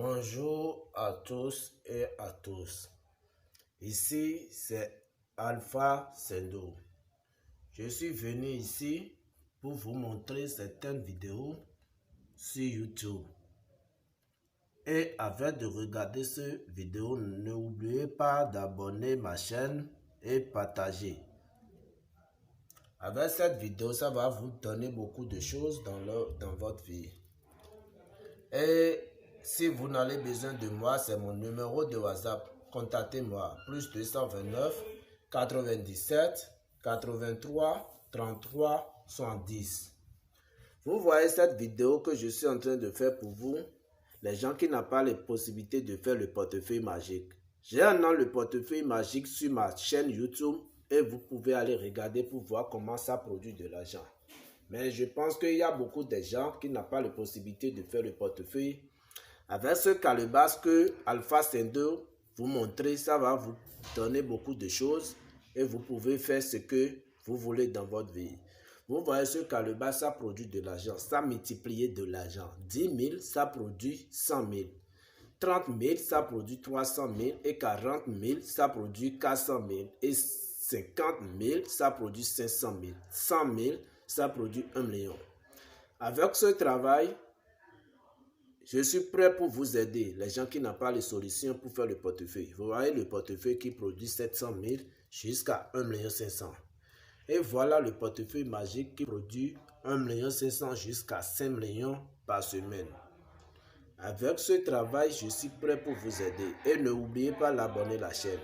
Bonjour à tous et à tous. Ici, c'est Alpha Sendo. Je suis venu ici pour vous montrer certaines vidéos sur YouTube. Et avant de regarder ces vidéos, n'oubliez pas d'abonner ma chaîne et partager. Avec cette vidéo, ça va vous donner beaucoup de choses dans votre vie. Et si vous n'avez besoin de moi, c'est mon numéro de WhatsApp. Contactez-moi. Plus 229 97 83 33 110. Vous voyez cette vidéo que je suis en train de faire pour vous, les gens qui n'ont pas les possibilités de faire le portefeuille magique. J'ai un nom, le portefeuille magique, sur ma chaîne YouTube et vous pouvez aller regarder pour voir comment ça produit de l'argent. Mais je pense qu'il y a beaucoup de gens qui n'ont pas la possibilité de faire le portefeuille. Avec ce calebasse que Alpha Sendo vous montre, ça va vous donner beaucoup de choses et vous pouvez faire ce que vous voulez dans votre vie. Vous voyez ce calebasse, ça produit de l'argent, ça multiplie de l'argent. 10 000, ça produit 100 000. 30 000, ça produit 300 000 et 40 000, ça produit 400 000 et 50 000, ça produit 500 000. 100 000, ça produit 1 million. Avec ce travail, je suis prêt pour vous aider, les gens qui n'ont pas les solutions pour faire le portefeuille. Vous voyez le portefeuille qui produit 700 000 jusqu'à 1 500 000. Et voilà le portefeuille magique qui produit 1 500 000 jusqu'à 5 millions par semaine. Avec ce travail, je suis prêt pour vous aider. Et n'oubliez pas d'abonner la chaîne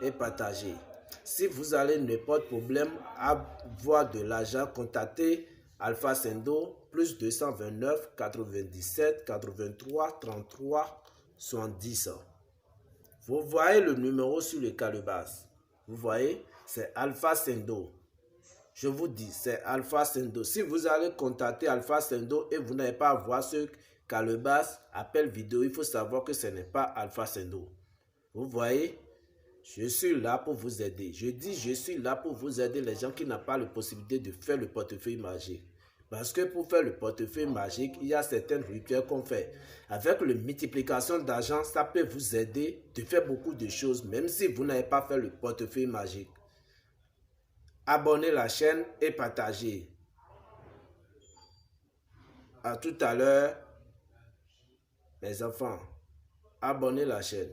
et partager. Si vous avez n'importe problème à avoir de l'argent, contactez Alpha Sendo plus 229 97 83 33 70. Vous voyez le numéro sur le calebasse. Vous voyez, c'est Alpha Sendo. Je vous dis, c'est Alpha Sendo. Si vous allez contacter Alpha Sendo et vous n'avez pas à voir ce calebasse, appel vidéo, il faut savoir que ce n'est pas Alpha Sendo. Vous voyez, je suis là pour vous aider. Je dis, je suis là pour vous aider les gens qui n'ont pas la possibilité de faire le portefeuille magique. Parce que pour faire le portefeuille magique, il y a certaines rituels qu'on fait. Avec la multiplication d'argent, ça peut vous aider de faire beaucoup de choses, même si vous n'avez pas fait le portefeuille magique. Abonnez la chaîne et partagez. À tout à l'heure, les enfants. Abonnez la chaîne.